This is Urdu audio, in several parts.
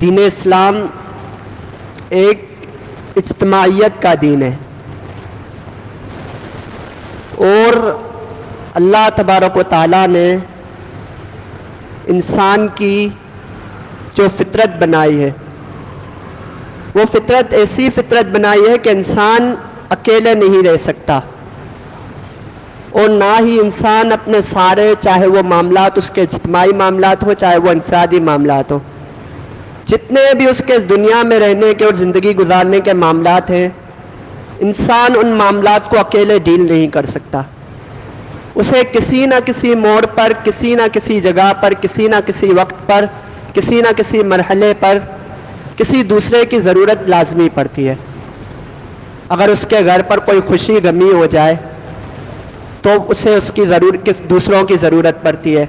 دین اسلام ایک اجتماعیت کا دین ہے، اور اللہ تبارک و تعالیٰ نے انسان کی جو فطرت بنائی ہے وہ فطرت ایسی فطرت بنائی ہے کہ انسان اکیلے نہیں رہ سکتا، اور نہ ہی انسان اپنے سارے، چاہے وہ معاملات اس کے اجتماعی معاملات ہو چاہے وہ انفرادی معاملات ہو، جتنے بھی اس کے دنیا میں رہنے کے اور زندگی گزارنے کے معاملات ہیں، انسان ان معاملات کو اکیلے ڈیل نہیں کر سکتا۔ اسے کسی نہ کسی موڑ پر، کسی نہ کسی جگہ پر، کسی نہ کسی وقت پر، کسی نہ کسی مرحلے پر کسی دوسرے کی ضرورت لازمی پڑتی ہے۔ اگر اس کے گھر پر کوئی خوشی غمی ہو جائے تو اسے دوسروں کی ضرورت پڑتی ہے۔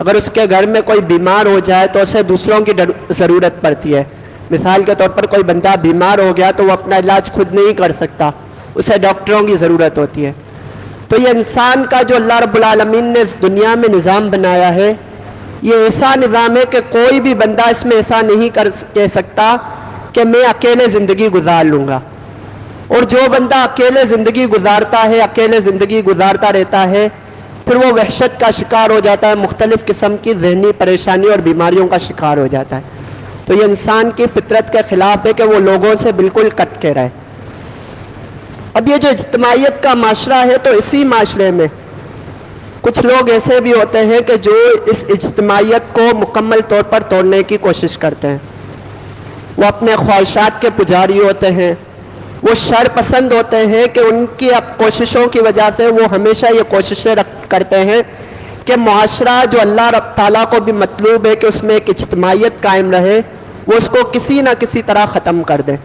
اگر اس کے گھر میں کوئی بیمار ہو جائے تو اسے دوسروں کی ضرورت پڑتی ہے۔ مثال کے طور پر کوئی بندہ بیمار ہو گیا تو وہ اپنا علاج خود نہیں کر سکتا، اسے ڈاکٹروں کی ضرورت ہوتی ہے۔ تو یہ انسان کا جو اللہ رب العالمین نے اس دنیا میں نظام بنایا ہے، یہ ایسا نظام ہے کہ کوئی بھی بندہ اس میں ایسا نہیں کہہ سکتا کہ میں اکیلے زندگی گزار لوں گا۔ اور جو بندہ اکیلے زندگی گزارتا ہے، اکیلے زندگی گزارتا رہتا ہے، پھر وہ وحشت کا شکار ہو جاتا ہے، مختلف قسم کی ذہنی پریشانی اور بیماریوں کا شکار ہو جاتا ہے۔ تو یہ انسان کی فطرت کے خلاف ہے کہ وہ لوگوں سے بالکل کٹ کے رہے۔ اب یہ جو اجتماعیت کا معاشرہ ہے، تو اسی معاشرے میں کچھ لوگ ایسے بھی ہوتے ہیں کہ جو اس اجتماعیت کو مکمل طور پر توڑنے کی کوشش کرتے ہیں۔ وہ اپنے خواہشات کے پجاری ہوتے ہیں، وہ شر پسند ہوتے ہیں کہ ان کی کوششوں کی وجہ سے وہ ہمیشہ یہ کوششیں کرتے ہیں کہ معاشرہ جو اللہ رب تعالیٰ کو بھی مطلوب ہے کہ اس میں ایک اجتماعیت قائم رہے، وہ اس کو کسی نہ کسی طرح ختم کر دیں۔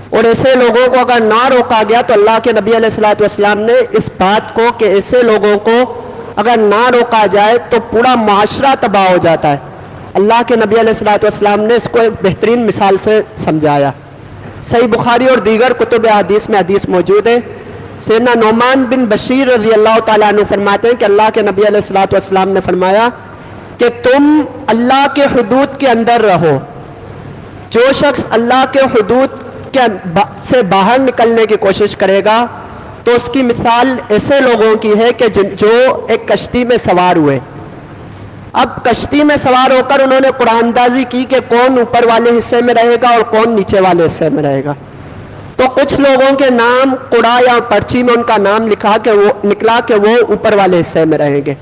اور ایسے لوگوں کو اگر نہ روکا گیا تو اللہ کے نبی علیہ الصلوۃ والسلام نے اس بات کو کہ ایسے لوگوں کو اگر نہ روکا جائے تو پورا معاشرہ تباہ ہو جاتا ہے، اللہ کے نبی علیہ الصلوۃ والسلام نے اس کو ایک بہترین مثال سے سمجھایا۔ صحیح بخاری اور دیگر کتب حدیث میں حدیث موجود ہے۔ سیدنا نعمان بن بشیر رضی اللہ تعالیٰ عنہ فرماتے ہیں کہ اللہ کے نبی علیہ الصلوۃ والسلام نے فرمایا کہ تم اللہ کے حدود کے اندر رہو۔ جو شخص اللہ کے حدود سے باہر نکلنے کی کوشش کرے گا تو اس کی مثال ایسے لوگوں کی ہے کہ جو ایک کشتی میں سوار ہوئے۔ اب کشتی میں سوار ہو کر انہوں نے قرآن اندازی کی کہ کون اوپر والے حصے میں رہے گا اور کون نیچے والے حصے میں رہے گا۔ تو کچھ لوگوں کے نام قرآ یا پرچی میں ان کا نام نکلا کہ وہ اوپر والے حصے میں رہیں گے،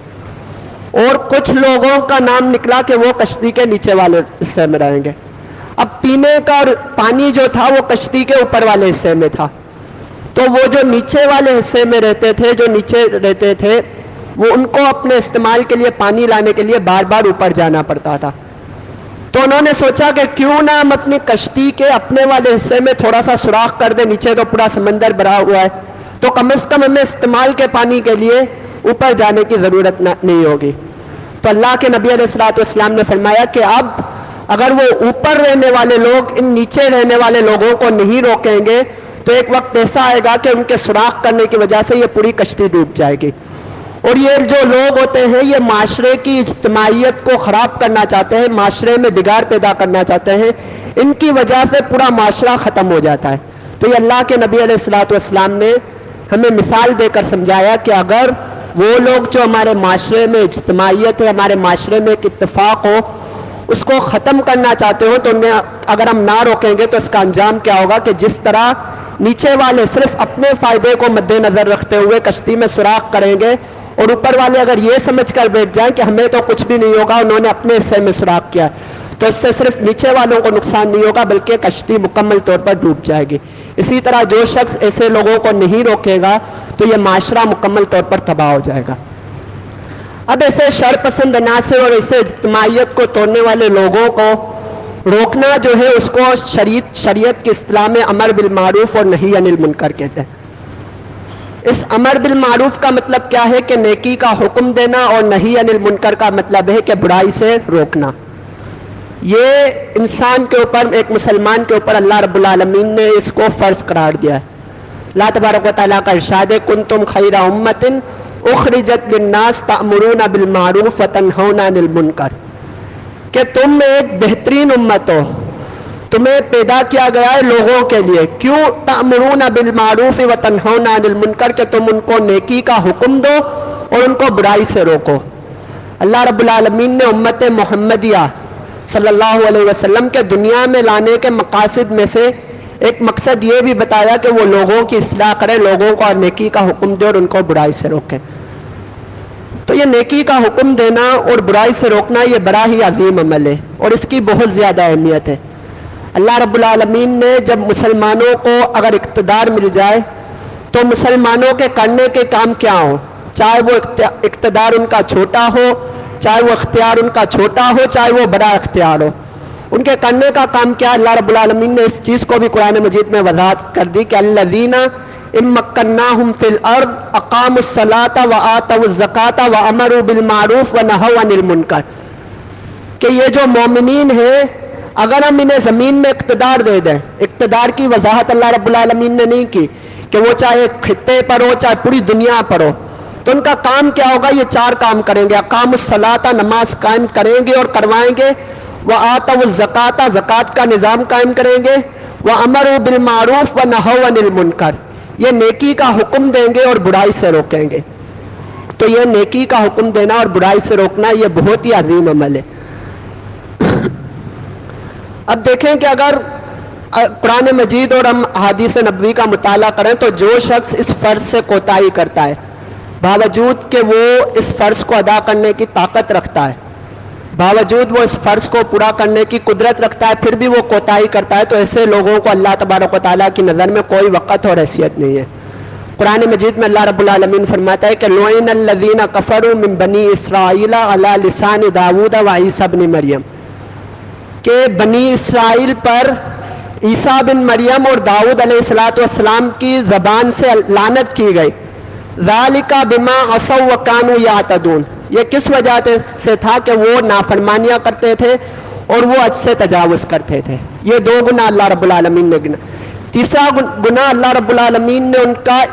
اور کچھ لوگوں کا نام نکلا کہ وہ کشتی کے نیچے والے حصے میں رہیں گے۔ اب پینے کا پانی جو تھا وہ کشتی کے اوپر والے حصے میں تھا، تو وہ جو نیچے والے حصے میں رہتے تھے وہ ان کو اپنے استعمال کے لیے پانی لانے کے لیے بار بار اوپر جانا پڑتا تھا۔ تو انہوں نے سوچا کہ کیوں نہ ہم اپنی کشتی کے اپنے والے حصے میں تھوڑا سا سوراخ کر دیں، نیچے تو پورا سمندر بھرا ہوا ہے، تو کم از کم ہمیں استعمال کے پانی کے لیے اوپر جانے کی ضرورت نہیں ہوگی۔ تو اللہ کے نبی علیہ الصلوۃ والسلام نے فرمایا کہ اب اگر وہ اوپر رہنے والے لوگ ان نیچے رہنے والے لوگوں کو نہیں روکیں گے تو ایک وقت ایسا آئے گا کہ ان کے سوراخ کرنے کی وجہ سے یہ پوری کشتی ڈوب جائے گی۔ اور یہ جو لوگ ہوتے ہیں یہ معاشرے کی اجتماعیت کو خراب کرنا چاہتے ہیں، معاشرے میں بگاڑ پیدا کرنا چاہتے ہیں، ان کی وجہ سے پورا معاشرہ ختم ہو جاتا ہے۔ تو یہ اللہ کے نبی علیہ الصلوۃ والسلام نے ہمیں مثال دے کر سمجھایا کہ اگر وہ لوگ جو ہمارے معاشرے میں اجتماعیت ہے، ہمارے معاشرے میں ایک اتفاق ہو، اس کو ختم کرنا چاہتے ہو تو انہیں اگر ہم نہ روکیں گے تو اس کا انجام کیا ہوگا کہ جس طرح نیچے والے صرف اپنے فائدے کو مد نظر رکھتے ہوئے کشتی میں سوراخ کریں گے، اور اوپر والے اگر یہ سمجھ کر بیٹھ جائیں کہ ہمیں تو کچھ بھی نہیں ہوگا، انہوں نے اپنے حصے میں سوراخ کیا، تو اس سے صرف نیچے والوں کو نقصان نہیں ہوگا بلکہ کشتی مکمل طور پر ڈوب جائے گی۔ اسی طرح جو شخص ایسے لوگوں کو نہیں روکے گا تو یہ معاشرہ مکمل طور پر تباہ ہو جائے گا۔ اب ایسے شر پسند عناصر اور ایسے اجتماعیت کو توڑنے والے لوگوں کو روکنا جو ہے اس کو شریعت کی اصطلاح میں امر بالمعروف اور نہی عن المنکر کہتے ہیں۔ اس امر بالمعروف کا مطلب کیا ہے کہ نیکی کا حکم دینا، اور نہی عن المنکر کا مطلب ہے کہ برائی سے روکنا۔ یہ انسان کے اوپر، ایک مسلمان کے اوپر اللہ رب العالمین نے اس کو فرض قرار دیا ہے۔ اللہ تبارک و تعالیٰ کا ارشاد ہے کنتم خیر امۃ اخرجت للناس تأمرون بالمعروف وتنہون عن المنکر۔ کہ تم ایک بہترین امت ہو، تمہیں پیدا کیا گیا ہے لوگوں کے لیے. کیوں؟ تأمرون بالمعروف وتنہون عن المنکر، کہ تم ان کو نیکی کا حکم دو اور ان کو برائی سے روکو. اللہ رب العالمین نے امت محمدیہ صلی اللہ علیہ وسلم کے دنیا میں لانے کے مقاصد میں سے ایک مقصد یہ بھی بتایا کہ وہ لوگوں کی اصلاح کرے، لوگوں کو نیکی کا حکم دے اور ان کو برائی سے روکے. تو یہ نیکی کا حکم دینا اور برائی سے روکنا یہ بڑا ہی عظیم عمل ہے اور اس کی بہت زیادہ اہمیت ہے. اللہ رب العالمین نے جب مسلمانوں کو اگر اقتدار مل جائے تو مسلمانوں کے کرنے کے کام کیا ہوں، چاہے وہ اقتدار ان کا چھوٹا ہو، چاہے وہ اختیار ان کا چھوٹا ہو، چاہے وہ بڑا اختیار ہو، ان کے کرنے کا کام کیا. اللہ رب العالمین نے اس چیز کو بھی قرآن مجید میں وضاحت کر دی کہ الذین ان مکناہم فی الارض اقاموا الصلاۃ وآتوا الزکاۃ وامروا بالمعروف ونہوا عن المنکر، کہ یہ جو مومنین ہیں اگر ہم انہیں زمین میں اقتدار دے دیں، اقتدار کی وضاحت اللہ رب العالمین نے نہیں کی کہ وہ چاہے خطے پر ہو چاہے پوری دنیا پر ہو، تو ان کا کام کیا ہوگا؟ یہ 4 کام کریں گے. اقاموا الصلاۃ، نماز قائم کریں گے اور کروائیں گے. وآتوا الزکاۃ، زکوٰۃ کا نظام قائم کریں گے. وامروا بالمعروف ونہوا عن المنکر، یہ نیکی کا حکم دیں گے اور برائی سے روکیں گے. تو یہ نیکی کا حکم دینا اور برائی سے روکنا یہ بہت ہی عظیم عمل ہے. اب دیکھیں کہ اگر قرآن مجید اور ہم احادیث نبوی کا مطالعہ کریں تو جو شخص اس فرض سے کوتاہی کرتا ہے باوجود کہ وہ اس فرض کو ادا کرنے کی طاقت رکھتا ہے، باوجود وہ اس فرض کو پورا کرنے کی قدرت رکھتا ہے، پھر بھی وہ کوتاہی کرتا ہے، تو ایسے لوگوں کو اللہ تبارک و تعالیٰ کی نظر میں کوئی وقت اور حیثیت نہیں ہے. قرآن مجید میں اللہ رب العالمین فرماتا ہے کہ لعن الذین کفروا من بنی اسرائیل علی لسان داؤد و عیسیٰ بن مریم، کہ بنی اسرائیل پر عیسیٰ بن مریم اور داؤد علیہ السلام کی زبان سے لعنت کی گئی. ذالک بما عصوا وکانوا یعتدون، یہ کس وجہ سے تھا کہ وہ نافرمانیاں کرتے تھے اور وہ حد سے تجاوز کرتے تھے. یہ 2 گناہ اللہ رب العالمین نے گنا. تیسرا گناہ اللہ رب العالمین نے ان کا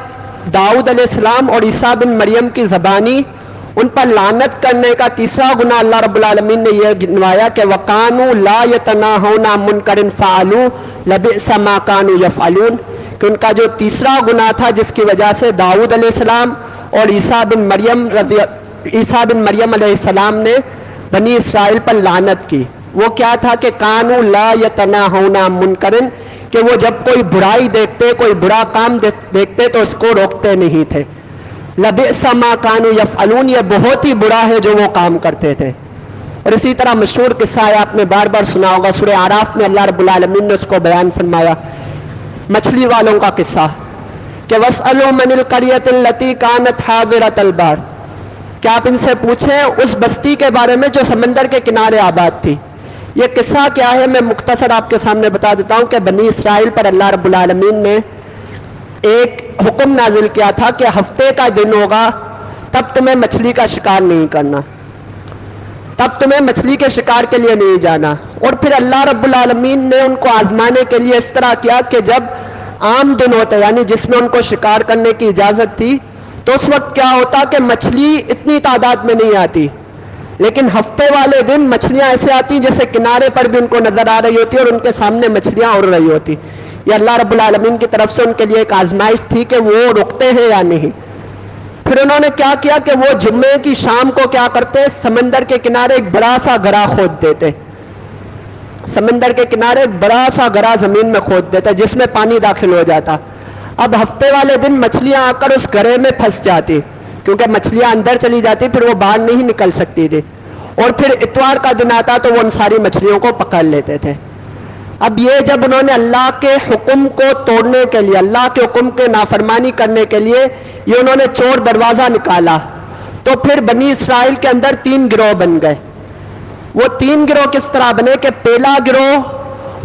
داؤد علیہ السلام اور عیسیٰ بن مریم کی زبانی ان پر لعنت کرنے کا تیسرا گناہ اللہ رب العالمین نے یہ گنوایا کہ وَقَانُوا لَا يَتَنَاهَوْنَ عَن مُنْكَرٍ فَعَلُوا لَبِئْسَ مَا كَانُوا يَفْعَلُونَ، کہ ان کا جو تیسرا گناہ تھا جس کی وجہ سے داؤد علیہ السلام اور عیسیٰ بن مریم علیہ السلام نے بنی اسرائیل پر لعنت کی، وہ کیا تھا کہ کانوا لا یتناہون عن منکر، کہ وہ جب کوئی برائی دیکھتے، کوئی برا کام دیکھتے تو اس کو روکتے نہیں تھے. لبئس ما کانوا یفعلون، یہ بہت ہی برا ہے جو وہ کام کرتے تھے. اور اسی طرح مشہور قصہ ہے، آپ نے بار بار سنا ہوگا، سورہ اعراف میں اللہ رب العالمین نے اس کو بیان فرمایا، مچھلی والوں کا قصہ کہ وَاسْأَلُوا مَنِ الْقَرْيَةِ الَّتِي كَانَتْ حَاضِرَةَ الْبَحْرِ، کہ آپ ان سے پوچھیں اس بستی کے بارے میں جو سمندر کے کنارے آباد تھی. یہ قصہ کیا ہے میں مختصر آپ کے سامنے بتا دیتا ہوں کہ بنی اسرائیل پر اللہ رب العالمین نے ایک حکم نازل کیا تھا کہ ہفتے کا دن ہوگا تب تمہیں مچھلی کا شکار نہیں کرنا، تب تمہیں مچھلی کے شکار کے لیے نہیں جانا. اور پھر اللہ رب العالمین نے ان کو آزمانے کے لیے اس طرح کیا کہ جب عام دن ہوتا یعنی جس میں ان کو شکار کرنے کی اجازت تھی تو اس وقت کیا ہوتا کہ مچھلی اتنی تعداد میں نہیں آتی، لیکن ہفتے والے دن مچھلیاں ایسے آتی جیسے کنارے پر بھی ان کو نظر آ رہی ہوتی اور ان کے سامنے مچھلیاں اڑ رہی ہوتی. یہ اللہ رب العالمین کی طرف سے ان کے لیے ایک آزمائش تھی کہ وہ رکتے ہیں یا نہیں. پھر انہوں نے کیا کیا کہ وہ جمعے کی شام کو کیا کرتے، سمندر کے کنارے ایک بڑا سا گڑھا کھود دیتے، سمندر کے کنارے ایک بڑا سا گڑھا زمین میں کھود دیتے جس میں پانی داخل ہو جاتا. اب ہفتے والے دن مچھلیاں آ کر اس گڑھے میں پھنس جاتی کیونکہ مچھلیاں اندر چلی جاتی، پھر وہ باہر نہیں نکل سکتی تھی. اور پھر اتوار کا دن آتا تو وہ ان ساری مچھلیوں کو پکڑ لیتے تھے. اب یہ جب انہوں نے اللہ کے حکم کو توڑنے کے لیے، اللہ کے حکم کے نافرمانی کرنے کے لیے یہ انہوں نے چور دروازہ نکالا تو پھر بنی اسرائیل کے اندر 3 گروہ بن گئے. وہ 3 گروہ کس طرح بنے کہ پہلا گروہ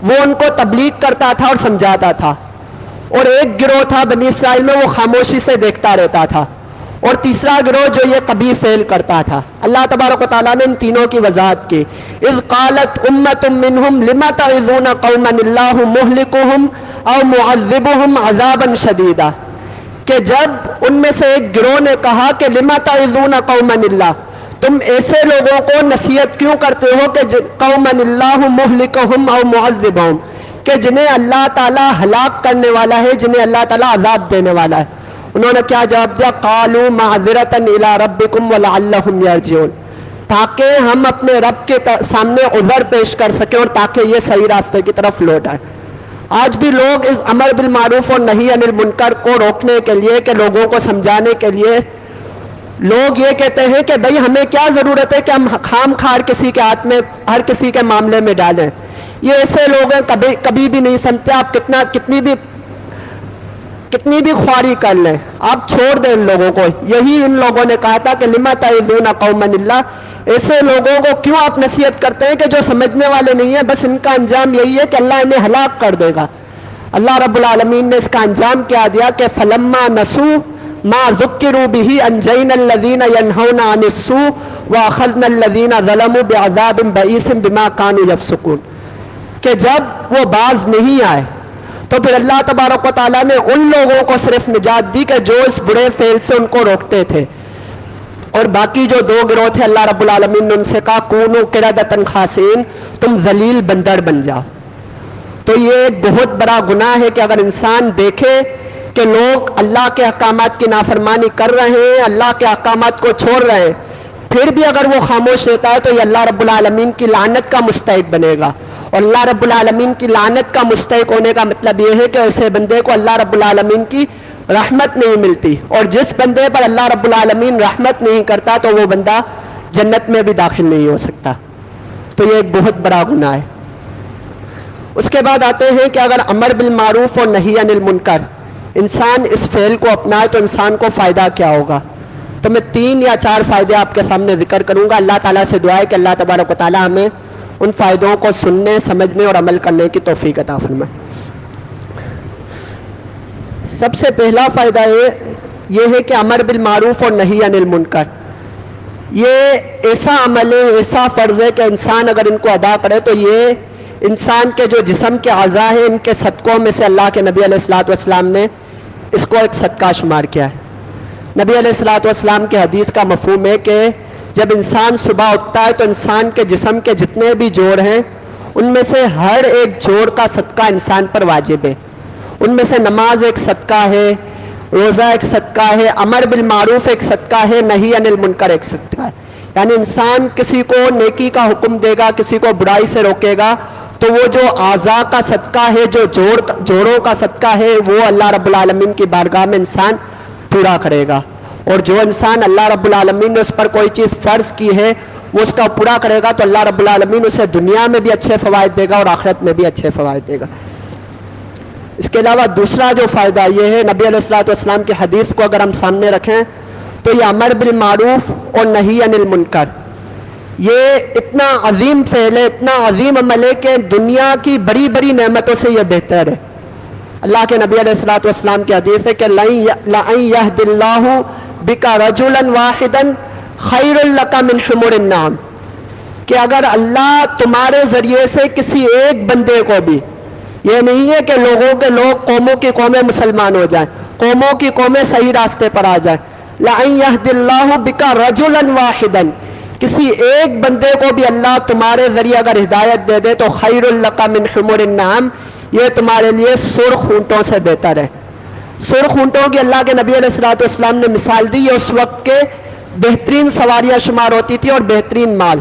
وہ ان کو تبلیغ کرتا تھا اور سمجھاتا تھا، اور ایک گروہ تھا بنی اسرائیل میں وہ خاموشی سے دیکھتا رہتا تھا، اور تیسرا گروہ جو یہ قبیح فعل کرتا تھا. اللہ تبارک و تعالیٰ نے ان تینوں کی وضاحت کی. اذ قالت امۃ منہم لم تعظون قوما اللہ مہلکہم او معذبہم عذابا شدیدا، کہ جب ان میں سے ایک گروہ نے کہا کہ لم تعظون قوما اللہ، تم ایسے لوگوں کو نصیحت کیوں کرتے ہو کہ قومن اللہ مہلکہم او معذبہم، کہ جنہیں اللہ تعالیٰ ہلاک کرنے والا ہے، جنہیں اللہ تعالیٰ عذاب دینے والا ہے۔ انہوں نے کیا جواب دیا؟ قالوا معذرۃ الی ربکم ولعلہم یرجعون، تاکہ ہم اپنے رب کے سامنے عذر پیش کر سکیں اور تاکہ یہ صحیح راستے کی طرف لوٹ آئے۔ آج بھی لوگ اس امر بالمعروف اور نہی عن المنکر کو روکنے کے لیے، کہ لوگوں کو سمجھانے کے لیے، لوگ یہ کہتے ہیں کہ بھئی ہمیں کیا ضرورت ہے کہ ہم خام خار کسی کے ہاتھ میں، ہر کسی کے معاملے میں ڈالیں۔ یہ ایسے لوگ ہیں کبھی بھی نہیں سمجھتے۔ آپ کتنی بھی خواری کر لیں، آپ چھوڑ دیں ان لوگوں کو۔ یہی ان لوگوں نے کہا تھا کہ لما تعظون قوما اللہ، ایسے لوگوں کو کیوں آپ نصیحت کرتے ہیں کہ جو سمجھنے والے نہیں ہیں، بس ان کا انجام یہی ہے کہ اللہ انہیں ہلاک کر دے گا۔ اللہ رب العالمین نے اس کا انجام کیا دیا کہ فلما نسوا ما ذکروا به انجینا الذین ینہون عن السوء واخذنا الذین ظلموا بعذاب بئیس بما کانوا یفسقون، کہ جب وہ باز نہیں آئے تو پھر اللہ تبارک و تعالیٰ نے ان لوگوں کو صرف نجات دی کہ جو اس برے فعل سے ان کو روکتے تھے، اور باقی جو دو گروہ تھے اللہ رب العالمین نے ان سے کہا کونوا قردۃ خاسئین، تم ذلیل بندر بن جاؤ۔ تو یہ ایک بہت بڑا گناہ ہے کہ اگر انسان دیکھے کہ لوگ اللہ کے احکامات کی نافرمانی کر رہے ہیں، اللہ کے احکامات کو چھوڑ رہے ہیں، پھر بھی اگر وہ خاموش رہتا ہے تو یہ اللہ رب العالمین کی لعنت کا مستحق بنے گا۔ اور اللہ رب العالمین کی لعنت کا مستحق ہونے کا مطلب یہ ہے کہ ایسے بندے کو اللہ رب العالمین کی رحمت نہیں ملتی، اور جس بندے پر اللہ رب العالمین رحمت نہیں کرتا تو وہ بندہ جنت میں بھی داخل نہیں ہو سکتا۔ تو یہ ایک بہت بڑا گناہ ہے۔ اس کے بعد آتے ہیں کہ اگر امر بالمعروف اور نہی عن المنکر انسان اس فعل کو اپنائے تو انسان کو فائدہ کیا ہوگا؟ تو میں 3 یا 4 فائدے آپ کے سامنے ذکر کروں گا۔ اللہ تعالیٰ سے دعا ہے کہ اللہ تبارک و تعالیٰ ہمیں ان فائدوں کو سننے، سمجھنے اور عمل کرنے کی توفیق عطا فرمائے۔ سب سے پہلا فائدہ یہ ہے کہ امر بالمعروف اور نہی عن المنکر یہ ایسا عمل ہے، ایسا فرض ہے کہ انسان اگر ان کو ادا کرے تو یہ انسان کے جو جسم کے اعضاء ہیں ان کے صدقوں میں سے اللہ کے نبی علیہ الصلوۃ والسلام نے اس کو ایک صدقہ شمار کیا ہے۔ نبی علیہ الصلوۃ والسلام کے حدیث کا مفہوم ہے کہ جب انسان صبح اٹھتا ہے تو انسان کے جسم کے جتنے بھی جوڑ ہیں ان میں سے ہر ایک جوڑ کا صدقہ انسان پر واجب ہے۔ ان میں سے نماز ایک صدقہ ہے، روزہ ایک صدقہ ہے، امر بالمعروف ایک صدقہ ہے، نہی عن المنکر ایک صدقہ ہے۔ یعنی انسان کسی کو نیکی کا حکم دے گا، کسی کو برائی سے روکے گا، تو وہ جو اعضاء کا صدقہ ہے، جو جوڑوں کا صدقہ ہے، وہ اللہ رب العالمین کی بارگاہ میں انسان پورا کرے گا۔ اور جو انسان اللہ رب العالمین نے اس پر کوئی چیز فرض کی ہے وہ اس کا پورا کرے گا تو اللہ رب العالمین اسے دنیا میں بھی اچھے فوائد دے گا اور آخرت میں بھی اچھے فوائد دے گا۔ اس کے علاوہ دوسرا جو فائدہ یہ ہے، نبی علیہ الصلوۃ والسلام کی حدیث کو اگر ہم سامنے رکھیں تو یہ امر بالمعروف اور نہی عن المنکر یہ اتنا عظیم فعل ہے، اتنا عظیم عمل ہے کہ دنیا کی بڑی بڑی نعمتوں سے یہ بہتر ہے۔ اللہ کے نبی علیہ الصلوۃ والسلام کی حدیث ہے کہ لَأَن يَهْدِ اللَّهُ بِكَ رَجُلًا وَاحِدًا خَيْرٌ لَكَ مِنْ حُمُرِ النَّعَمِ، کہ اگر اللہ تمہارے ذریعے سے کسی ایک بندے کو بھی، یہ نہیں ہے کہ قوموں کی قومیں مسلمان ہو جائیں، قوموں کی قومیں صحیح راستے پر آ جائیں، لَأَن يَهْدِ اللَّهُ بِكَ رَجُلًا وَاحِدًا، کسی ایک بندے کو بھی اللہ تمہارے ذریعے اگر ہدایت دے دے تو خیر لک من حمر النعم، یہ تمہارے لیے سرخ اونٹوں سے بہتر ہے۔ سرخ اونٹوں کی اللہ کے نبی علیہ الصلوۃ والسلام نے مثال دی، یہ اس وقت کے بہترین سواریاں شمار ہوتی تھی اور بہترین مال۔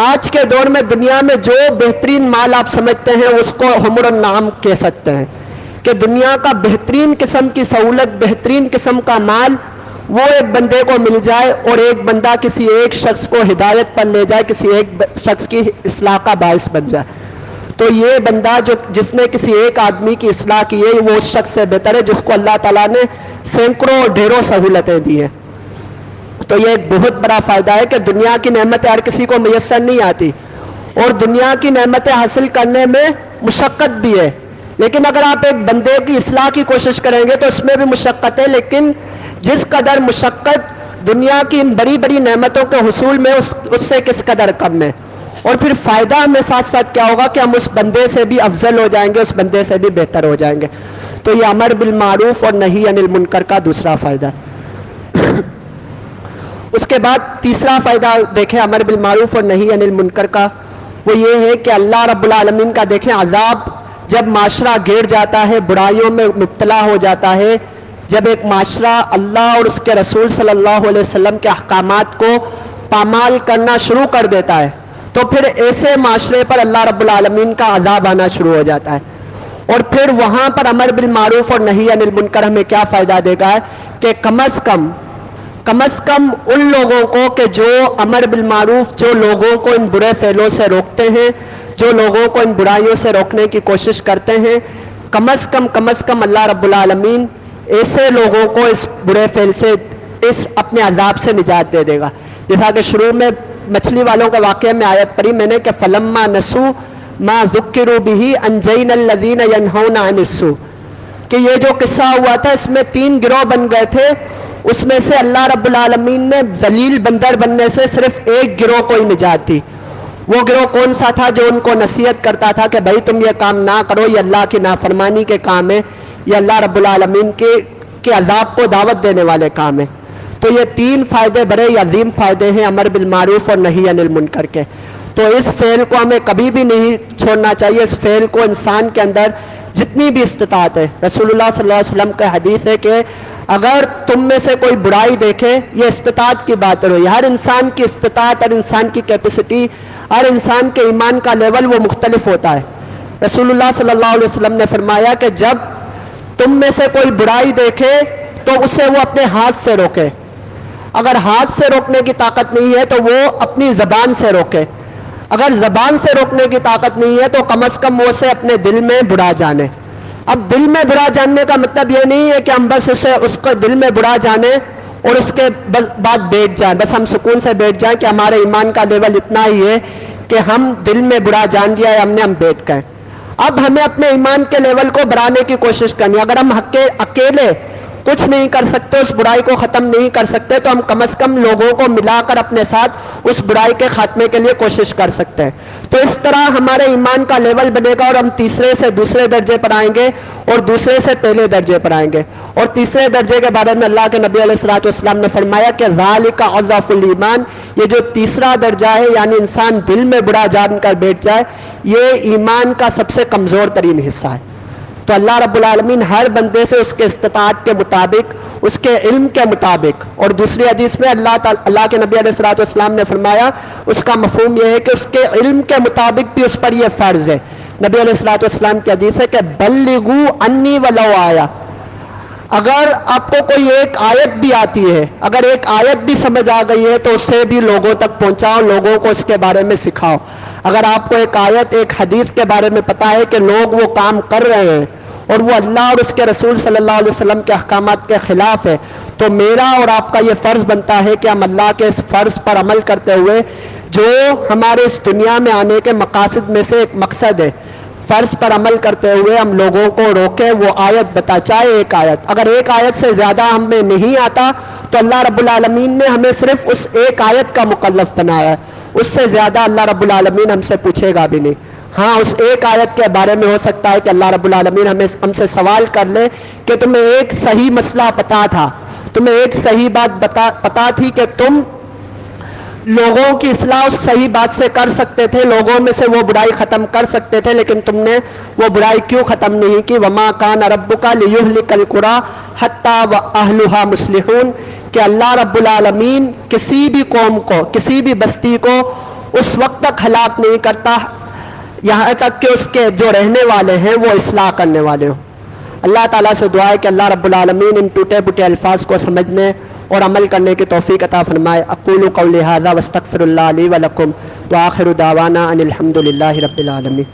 آج کے دور میں دنیا میں جو بہترین مال آپ سمجھتے ہیں اس کو حمر النعم کہہ سکتے ہیں، کہ دنیا کا بہترین قسم کی سہولت، بہترین قسم کا مال وہ ایک بندے کو مل جائے اور ایک بندہ کسی ایک شخص کو ہدایت پر لے جائے، کسی ایک شخص کی اصلاح کا باعث بن جائے، تو یہ بندہ جس نے کسی ایک آدمی کی اصلاح کی ہے وہ اس شخص سے بہتر ہے جس کو اللہ تعالیٰ نے سینکڑوں اور ڈھیروں سہولتیں دی ہیں۔ تو یہ ایک بہت بڑا فائدہ ہے کہ دنیا کی نعمتیں ہر کسی کو میسر نہیں آتی، اور دنیا کی نعمتیں حاصل کرنے میں مشقت بھی ہے، لیکن اگر آپ ایک بندے کی اصلاح کی کوشش کریں گے تو اس میں بھی مشقت ہے، لیکن جس قدر مشقت دنیا کی ان بڑی بڑی نعمتوں کے حصول میں اس سے کس قدر کم ہے، اور پھر فائدہ ہمیں ساتھ ساتھ کیا ہوگا کہ ہم اس بندے سے بھی افضل ہو جائیں گے، اس بندے سے بھی بہتر ہو جائیں گے۔ تو یہ امر بالمعروف اور نہی عن المنکر کا دوسرا فائدہ ہے۔ اس کے بعد تیسرا فائدہ دیکھیں امر بالمعروف اور نہی عن المنکر کا، وہ یہ ہے کہ اللہ رب العالمین کا دیکھیں عذاب جب معاشرہ گر جاتا ہے، برائیوں میں مبتلا ہو جاتا ہے، جب ایک معاشرہ اللہ اور اس کے رسول صلی اللہ علیہ وسلم کے احکامات کو پامال کرنا شروع کر دیتا ہے، تو پھر ایسے معاشرے پر اللہ رب العالمین کا عذاب آنا شروع ہو جاتا ہے۔ اور پھر وہاں پر امر بالمعروف اور نہی عن المنکر ہمیں کیا فائدہ دے گا کہ کم از کم ان لوگوں کو کہ جو امر بالمعروف، جو لوگوں کو ان برے فعلوں سے روکتے ہیں، جو لوگوں کو ان برائیوں سے روکنے کی کوشش کرتے ہیں، کم از کم اللہ رب العالمین ایسے لوگوں کو اس برے فعل سے، اس اپنے عذاب سے نجات دے دے گا۔ جیسا کہ شروع میں مچھلی والوں کے واقعے میں آیت پڑھی میں نے کہ فلما نسوا ما ذکروا به انجینا الذین ینہون عن السوء، کہ یہ جو قصہ ہوا تھا اس میں 3 گروہ بن گئے تھے، اس میں سے اللہ رب العالمین نے ذلیل بندر بننے سے صرف ایک گروہ کو ہی نجات دی۔ وہ گروہ کون سا تھا؟ جو ان کو نصیحت کرتا تھا کہ بھائی تم یہ کام نہ کرو، یہ اللہ کی نافرمانی کے کام ہے، یہ اللہ رب العالمین کے عذاب کو دعوت دینے والے کام ہیں۔ تو یہ 3 فائدے بڑے عظیم فائدے ہیں امر بالمعروف اور نہی عن المنکر کے۔ تو اس فعل کو ہمیں کبھی بھی نہیں چھوڑنا چاہیے، اس فعل کو انسان کے اندر جتنی بھی استطاعت ہے، رسول اللہ صلی اللہ علیہ وسلم کا حدیث ہے کہ اگر تم میں سے کوئی برائی دیکھے، یہ استطاعت کی بات رہی، ہر انسان کی استطاعت، ہر انسان کی کیپیسٹی، ہر انسان کے ایمان کا لیول وہ مختلف ہوتا ہے۔ رسول اللہ صلی اللہ علیہ وسلم نے فرمایا کہ جب تم میں سے کوئی برائی دیکھے تو اسے وہ اپنے ہاتھ سے روکے، اگر ہاتھ سے روکنے کی طاقت نہیں ہے تو وہ اپنی زبان سے روکے، اگر زبان سے روکنے کی طاقت نہیں ہے تو کم از کم وہ اسے اپنے دل میں برا جانے۔ اب دل میں برا جاننے کا مطلب یہ نہیں ہے کہ ہم بس اس کو دل میں برا جانے اور اس کے بعد بیٹھ جائیں، بس ہم سکون سے بیٹھ جائیں کہ ہمارے ایمان کا لیول اتنا ہی ہے کہ ہم دل میں برا جان دیا ہے، ہم بیٹھ گئے۔ اب ہمیں اپنے ایمان کے لیول کو بڑھانے کی کوشش کرنی ہے۔ اگر ہم اکیلے کچھ نہیں کر سکتے، اس برائی کو ختم نہیں کر سکتے، تو ہم کم از کم لوگوں کو ملا کر اپنے ساتھ اس برائی کے خاتمے کے لیے کوشش کر سکتے ہیں۔ تو اس طرح ہمارے ایمان کا لیول بنے گا اور ہم تیسرے سے دوسرے درجے پر آئیں گے اور دوسرے سے پہلے درجے پر آئیں گے۔ اور تیسرے درجے کے بارے میں اللہ کے نبی علیہ الصلوۃ والسلام نے فرمایا کہ ذالک اضعف الایمان، یہ جو تیسرا درجہ ہے یعنی انسان دل میں برا جان کر بیٹھ جائے، یہ ایمان کا سب سے کمزور ترین حصہ ہے۔ تو اللہ رب العالمین ہر بندے سے اس کے استطاعت کے مطابق، اس کے علم کے مطابق، اور دوسری حدیث میں اللہ کے نبی علیہ الصلوۃ والسلام نے فرمایا، اس کا مفہوم یہ ہے کہ اس کے علم کے مطابق بھی اس پر یہ فرض ہے۔ نبی علیہ الصلوۃ والسلام کی حدیث ہے کہ بلغوا انی ولو آیا، اگر آپ کو کوئی ایک آیت بھی آتی ہے، اگر ایک آیت بھی سمجھ آ گئی ہے تو اسے بھی لوگوں تک پہنچاؤ، لوگوں کو اس کے بارے میں سکھاؤ۔ اگر آپ کو ایک آیت، ایک حدیث کے بارے میں پتا ہے کہ لوگ وہ کام کر رہے ہیں اور وہ اللہ اور اس کے رسول صلی اللہ علیہ وسلم کے احکامات کے خلاف ہے، تو میرا اور آپ کا یہ فرض بنتا ہے کہ ہم اللہ کے اس فرض پر عمل کرتے ہوئے، جو ہمارے اس دنیا میں آنے کے مقاصد میں سے ایک مقصد ہے، فرض پر عمل کرتے ہوئے ہم لوگوں کو روکیں، وہ آیت بتا، چاہے ایک آیت، اگر ایک آیت سے زیادہ ہمیں نہیں آتا تو اللہ رب العالمین نے ہمیں صرف اس ایک آیت کا مکلف بنایا ہے، اس سے زیادہ اللہ رب العالمین ہم سے پوچھے گا بھی نہیں۔ ہاں، اس ایک آیت کے بارے میں ہو سکتا ہے کہ اللہ رب العالمین ہم سے سوال کر لے کہ تمہیں ایک صحیح مسئلہ پتا تھا، تمہیں ایک صحیح بات پتا تھی کہ تم لوگوں کی اصلاح اس صحیح بات سے کر سکتے تھے، لوگوں میں سے وہ برائی ختم کر سکتے تھے، لیکن تم نے وہ برائی کیوں ختم نہیں کی؟ وما کان ربک لیہلک القری حتی واہلھا مصلحون، کہ اللہ رب العالمین کسی بھی قوم کو، کسی بھی بستی کو اس وقت تک ہلاک نہیں کرتا یہاں تک کہ اس کے جو رہنے والے ہیں وہ اصلاح کرنے والے ہوں۔ اللہ تعالیٰ سے دعا ہے کہ اللہ رب العالمین ان ٹوٹے پھوٹے الفاظ کو سمجھنے اور عمل کرنے کی توفیق عطا فرمائے۔ اقول قولی ھذا واستغفر اللہ لی ولکم وآخر دعوانا ان الحمد للہ رب العالمین۔